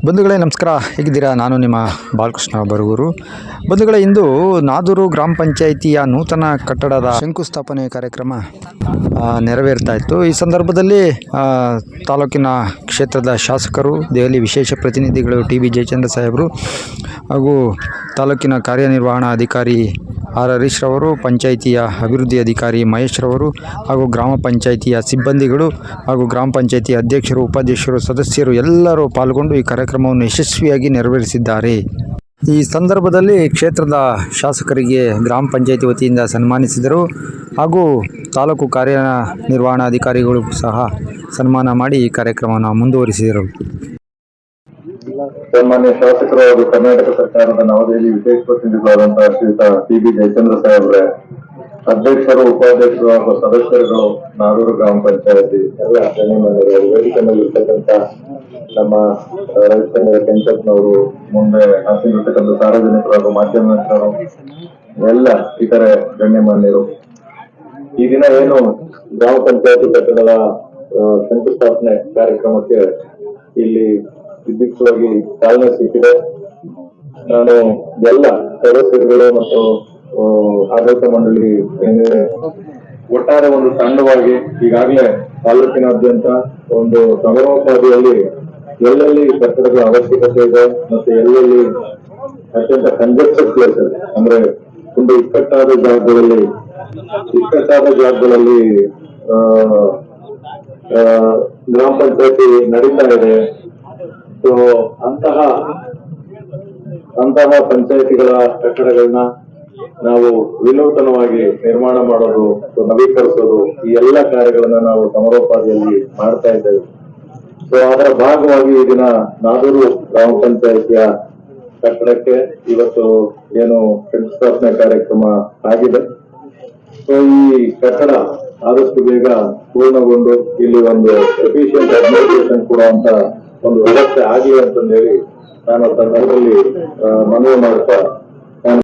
ಬಂಧುಗಳೇ ನಮಸ್ಕಾರ, ಹೇಗಿದ್ದೀರಾ? ನಾನು ನಿಮ್ಮ ಬಾಲಕೃಷ್ಣ ಬರಗೂರು. ಬಂಧುಗಳೇ, ಇಂದು ನಾದೂರು ಗ್ರಾಮ ಪಂಚಾಯಿತಿಯ ನೂತನ ಕಟ್ಟಡದ ಶಂಕುಸ್ಥಾಪನೆ ಕಾರ್ಯಕ್ರಮ ನೆರವೇರ್ತಾ ಇತ್ತು. ಈ ಸಂದರ್ಭದಲ್ಲಿ ತಾಲೂಕಿನ ಕ್ಷೇತ್ರದ ಶಾಸಕರು, ದೆಹಲಿ ವಿಶೇಷ ಪ್ರತಿನಿಧಿಗಳು ಟಿ.ಬಿ. ಜಯಚಂದ್ರ ಸಾಹೇಬರು ಹಾಗೂ ತಾಲೂಕಿನ ಕಾರ್ಯನಿರ್ವಹಣಾ ಅಧಿಕಾರಿ ಆರ್ ಹರೀಶ್ ರವರು, ಪಂಚಾಯಿತಿಯ ಅಭಿವೃದ್ಧಿ ಅಧಿಕಾರಿ ಮಹೇಶ್ ರವರು ಹಾಗೂ ಗ್ರಾಮ ಪಂಚಾಯಿತಿಯ ಸಿಬ್ಬಂದಿಗಳು ಹಾಗೂ ಗ್ರಾಮ ಪಂಚಾಯಿತಿ ಅಧ್ಯಕ್ಷರು, ಉಪಾಧ್ಯಕ್ಷರು, ಸದಸ್ಯರು ಎಲ್ಲರೂ ಪಾಲ್ಗೊಂಡು ಈ ಕಾರ್ಯಕ್ರಮವನ್ನು ಯಶಸ್ವಿಯಾಗಿ ನೆರವೇರಿಸಿದ್ದಾರೆ. ಈ ಸಂದರ್ಭದಲ್ಲಿ ಕ್ಷೇತ್ರದ ಶಾಸಕರಿಗೆ ಗ್ರಾಮ ಪಂಚಾಯಿತಿ ವತಿಯಿಂದ ಸನ್ಮಾನಿಸಿದರು ಹಾಗೂ ತಾಲೂಕು ಕಾರ್ಯನಿರ್ವಹಣಾಧಿಕಾರಿಗಳು ಸಹ ಸನ್ಮಾನ ಮಾಡಿ ಈ ಕಾರ್ಯಕ್ರಮವನ್ನು ಮುಂದುವರಿಸಿದರು. ಸನ್ಮಾನ್ಯ ಶಾಸಕರು ಹಾಗೂ ಕರ್ನಾಟಕ ಸರ್ಕಾರದ ನವದೆಹಲಿ ವಿಶೇಷ ಪ್ರತಿನಿಧಿಗಳಾದಂತಹ ಶ್ರೀಯುತ ಟಿ.ಬಿ. ಜಯಚಂದ್ರ ಸಾಹೇಬ್ರೆ, ಅಧ್ಯಕ್ಷರು, ಉಪಾಧ್ಯಕ್ಷರು ಹಾಗೂ ಸದಸ್ಯರುಗಳು, ನಾದೂರು ಗ್ರಾಮ ಪಂಚಾಯತಿ ಎಲ್ಲ ಗಣ್ಯಮಾನ್ಯರು, ವೇದಿಕೆಯಲ್ಲಿರ್ತಕ್ಕಂಥ ನಮ್ಮ ರವಿಚಂದ್ರ ಕೆಂಚಪ್ಪನವರು, ಮುಂದೆ ಹಾಸನಿರ್ತಕ್ಕಂಥ ಸಾರ್ವಜನಿಕರು ಹಾಗೂ ಮಾಧ್ಯಮ ಮಿತ್ರರು, ಎಲ್ಲ ಇತರೆ ಗಣ್ಯಮಾನ್ಯರು, ಈ ದಿನ ಏನು ಗ್ರಾಮ ಪಂಚಾಯತಿ ಕಟ್ಟಡದ ಶಂಕುಸ್ಥಾಪನೆ ಕಾರ್ಯಕ್ರಮಕ್ಕೆ ಇಲ್ಲಿ ವಿದ್ಯುಕ್ತವಾಗಿ ಚಾಲನೆ ಸಿಕ್ಕಿದೆ. ನಾನು ಎಲ್ಲ ಸದಸ್ಯರುಗಳು ಮತ್ತು ಆಡಳಿತ ಮಂಡಳಿ ಒಟ್ಟಾರೆ ಒಂದು ತಂಡವಾಗಿ ಈಗಾಗಲೇ ತಾಲೂಕಿನಾದ್ಯಂತ ಒಂದು ಸಮರೋಪಾದಿಯಲ್ಲಿ ಎಲ್ಲೆಲ್ಲಿ ಕಟ್ಟಡಗಳ ಅವಶ್ಯಕತೆ ಇದೆ ಮತ್ತು ಎಲ್ಲೆಲ್ಲಿ ಅತ್ಯಂತ ಕಂಜೆಸ್ಟೆಡ್ ಪ್ಲೇಸಸ್ ಅಂದ್ರೆ ಒಂದು ಇಕ್ಕಟ್ಟಾದ ಜಾಗಗಳಲ್ಲಿ ಗ್ರಾಮ ಪಂಚಾಯತಿ ನಡೀತಾ ಇದೆ. ಸೊ ಅಂತಹ ಪಂಚಾಯತಿಗಳ ಕಟ್ಟಡಗಳನ್ನ ನಾವು ವಿನೂತನವಾಗಿ ನಿರ್ಮಾಣ ಮಾಡೋದು, ನವೀಕರಿಸೋದು, ಈ ಎಲ್ಲ ಕಾರ್ಯಗಳನ್ನ ನಾವು ಸಮರೋಪಾದಿಯಲ್ಲಿ ಮಾಡ್ತಾ ಇದ್ದೇವೆ. ಸೊ ಅದರ ಭಾಗವಾಗಿ ಈ ದಿನ ನಾದೂರು ಗ್ರಾಮ ಪಂಚಾಯತಿಯ ಕಟ್ಟಡಕ್ಕೆ ಇವತ್ತು ಏನು ಶಂಕುಸ್ಥಾಪನೆ ಕಾರ್ಯಕ್ರಮ ಆಗಿದೆ. ಸೊ ಈ ಕಟ್ಟಡ ಆದಷ್ಟು ಬೇಗ ಪೂರ್ಣಗೊಂಡು ಇಲ್ಲಿ ಒಂದು ಎಫಿಷಿಯಂಟ್ ಅಡ್ಮಿನಿಸ್ಟ್ರೇಷನ್ ಕೊಡುವಂತ ಒಂದು ವ್ಯವಸ್ಥೆ ಆಗಲಿ ಅಂತಂದೇಳಿ ನಾನು ಸಂದರ್ಭದಲ್ಲಿ ಮನವಿ ಮಾಡ್ತಾ